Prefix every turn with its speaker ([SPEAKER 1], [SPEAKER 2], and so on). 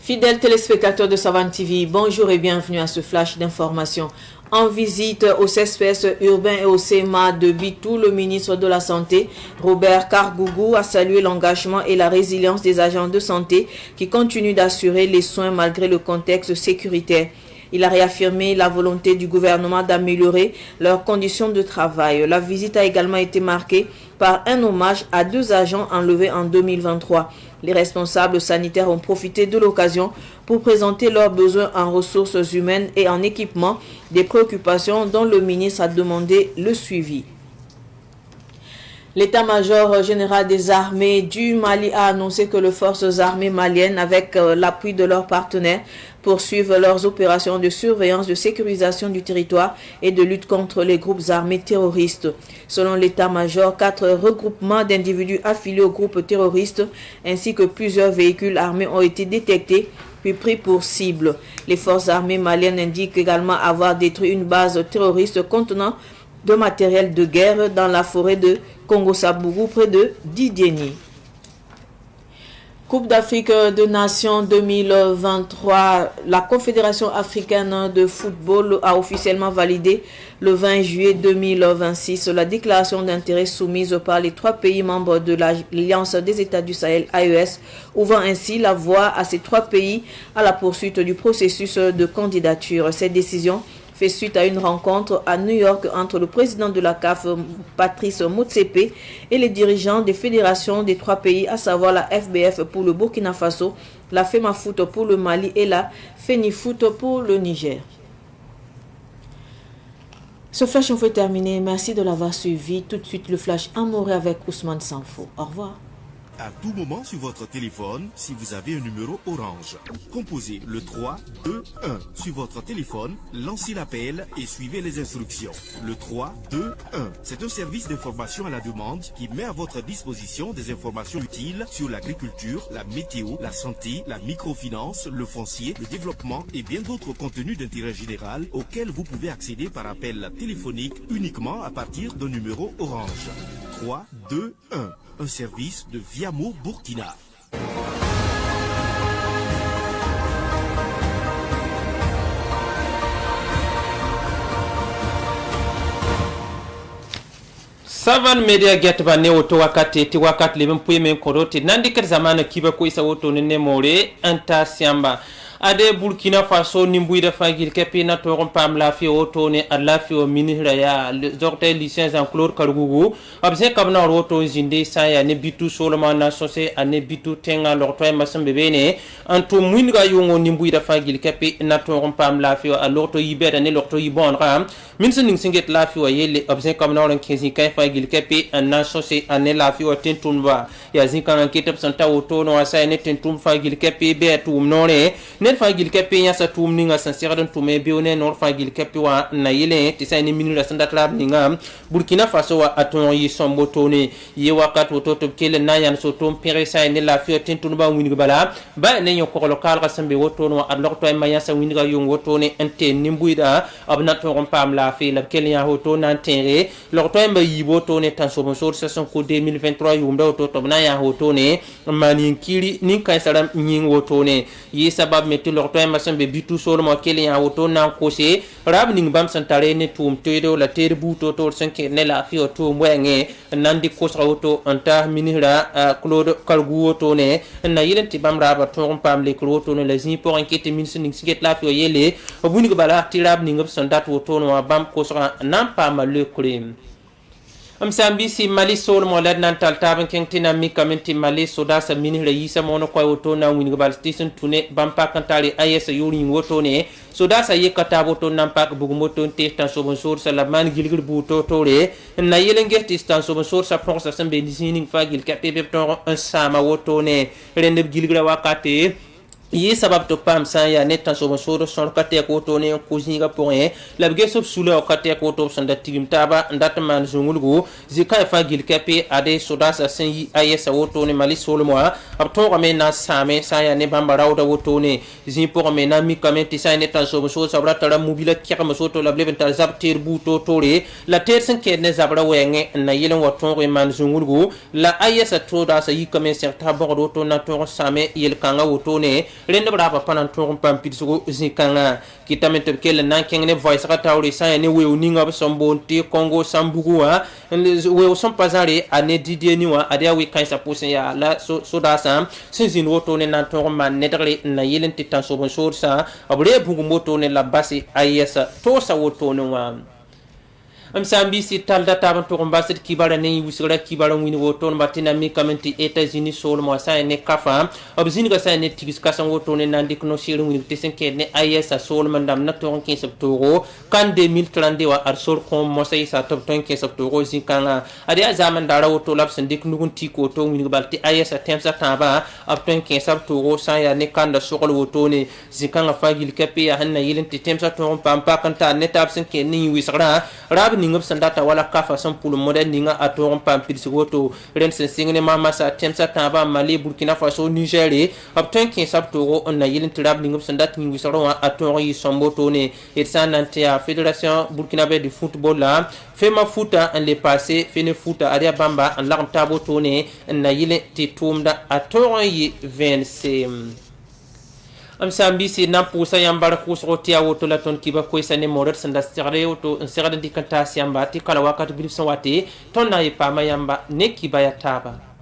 [SPEAKER 1] Fidèles téléspectateurs de Savane TV, bonjour et bienvenue à ce flash d'information. En visite au CESPES urbain et au CMA de Bitou, le ministre de la Santé, Robert Kargougou, a salué l'engagement et la résilience des agents de santé qui continuent d'assurer les soins malgré le contexte sécuritaire. Il a réaffirmé la volonté du gouvernement d'améliorer leurs conditions de travail. La visite a également été marquée par un hommage à 2 agents enlevés en 2023. Les responsables sanitaires ont profité de l'occasion pour présenter leurs besoins en ressources humaines et en équipement, des préoccupations dont le ministre a demandé le suivi. L'état-major général des armées du Mali a annoncé que les forces armées maliennes, avec l'appui de leurs partenaires, poursuivent leurs opérations de surveillance, de sécurisation du territoire et de lutte contre les groupes armés terroristes. Selon l'état-major, 4 regroupements d'individus affiliés aux groupes terroristes ainsi que plusieurs véhicules armés ont été détectés puis pris pour cible. Les forces armées maliennes indiquent également avoir détruit une base terroriste contenant de matériel de guerre dans la forêt de Congo-Sabougou près de Didiéni. Coupe d'Afrique de Nations 2023, la Confédération africaine de football a officiellement validé le 20 juillet 2026 la déclaration d'intérêt soumise par les 3 pays membres de l'Alliance des États du Sahel AES, ouvrant ainsi la voie à ces 3 pays à la poursuite du processus de candidature. Cette décision fait suite à une rencontre à New York entre le président de la CAF, Patrice Motsepe, et les dirigeants des fédérations des 3 pays, à savoir la FBF pour le Burkina Faso, la FEMAFOOT pour le Mali et la FENIFOOT pour le Niger. Ce flash on fait terminer. Merci de l'avoir suivi. Tout de suite le flash amoureux avec Ousmane Sanfo. Au revoir.
[SPEAKER 2] À tout moment sur votre téléphone, si vous avez un numéro orange, composez le 3 2 1 sur votre téléphone, lancez l'appel et suivez les instructions. Le 3 2 1, c'est un service d'information à la demande qui met à votre disposition des informations utiles sur l'agriculture, la météo, la santé, la microfinance, le foncier, le développement et bien d'autres contenus d'intérêt général auxquels vous pouvez accéder par appel téléphonique uniquement à partir d'un numéro orange. 3 2 1. Un service de Viamo Burkina.
[SPEAKER 3] Savan media get ba ne woto wakati ti wakati leben puye men koroti nandi ker zamana kiba ko isa woto ne more anta siamba ade Burkina Faso nimbuida fagil kepi na toron pam la fi auto ne alla fi o minira ya zorte licence en Claude Kargougou abse kabna auto zinde sa ya ne bitu soloman na sosé ane bitu tenga lorto masam bebene anto muinga yongo nimbuida fagil kepi na toron pam la fi a lorto yibeda ne lorto yibon ram minsin ning singet la fi o yele abse kabna ron kezi kay fagil kepi na sosé ane la fi o tentunba ya zinkan kitap santa auto no asa ne tentum fagil kepi be tum nore ne fagil kepi ya sa tum ninga sansira don tume bione nor fagil kepi wa na yele tisani minura sanda klab ninga Burkina Faso wa aton yi sombotone ye wakati to kele na yan so tum pere sa ne la fi tentun ba wini bala ba ne yo ko lokal ga sambe woto no adlok to ma ya sa wini ga yo woto ne ente nimbuida abna to ron pam la fi la kele ya hoto na tere lok to ma yi woto ne tan so bon so saison ko 2023 yu ndo to na ya hoto ne mani kiri ni kan salam nyin woto ne yi sabab me lorto ma sambe bitu solo mo kele ya woto na kose rab ning bam santare ne tum tedo la ter buto to sanke ne la fi to mwenge nandi kosa woto anta minira Claude Kargougou woto ne na yelen ti bam raba to pam le woto ne la zin pour enquête min sin siget la fi yele buni ko bala ti rab ning sandat woto no bam kosa nan pa ma le crime Amsambi si Mali sol mo lad nan tal taban kentina mi kamenti Mali soda sa minira yisa mono ko woto na wini bal station tune bampa kantari ayesa yuri woto ne soda sa yekata woto nampak bugu moto te tan so bon sor sa la man gilgil buto tore na yelenge ti tan so bon sor sa pronsa sambe disini fagil kapebe ton un sama woto ne rende gilgira wakati yi sabab to pam sa ya netan so so son kate ko to ne ko zinga point la bge sob sula kate ko to son da tigim taba ndat man zungulgo zika fa gil kape ade soda sa sen yi ayesa woto ne Mali solmo ab to ko men na same sa ya ne bamba rawda woto ne zin pour men na mi kamenti sa netan so so sabra tara mobile kema so to la bleben tar zab ter bu to tore la ter sen ke ne zabra wenge na yelen woto ko man zungulgo la ayesa to da sa yi kamen serta bordo to na to same yel kanga woto ne rende braba panan to pam pidso zinkanga kitamente kele nan kengene voice ka tawri sa ne we uninga sombo ti Congo Sambugua we son pazare ane didie ni wa adia we kan sa posen ya la so da sam sinzin woto ne nan to man nedre na yelen ti tan so bon so sa abre bugu moto ne la basi ayesa to sa woto ne wa am sambi si tal data ban to mbasset kibara ne wisira kibara wini woto matina mi kamenti États-Unis sol mo sa ne kafa obzini ga sa ne tigis kasan woto ne nandik no shiru wini tesenke ne ayesa sol mandam na to 15 septembre kan 2030 wa ar sol kom mo sa isa to 15 septembre zinkanga ade zaman dara woto lab sendik nugun tiko to wini balti ayesa temsa taba ab 15 septembre sa ya ne kanda sokol woto ne zinkanga fagil kape ya hanna yilin temsa to pampa kanta ne tab senke ni wisira rab ningam sandata wala kafa son pour le modèle ninga atoron pam pilsigoto ren sen singne mama sa temsa taba Mali Burkina Faso Niger abten kin sabtoro on na yilin trab ningam sandat ngi soro atoron yi somboto ne et sanantia fédération burkinabé de football la fema futa en le passé fene futa aria bamba en larm taboto ne na yilin titumda atoron yi 25 am sambi si nam pusa yambara kusroti awoto la ton kiba ko isane morat sanda sirade oto sirade dikanta siamba ti kala wakati bilif son wati ton na yipa mayamba ne kiba ya taba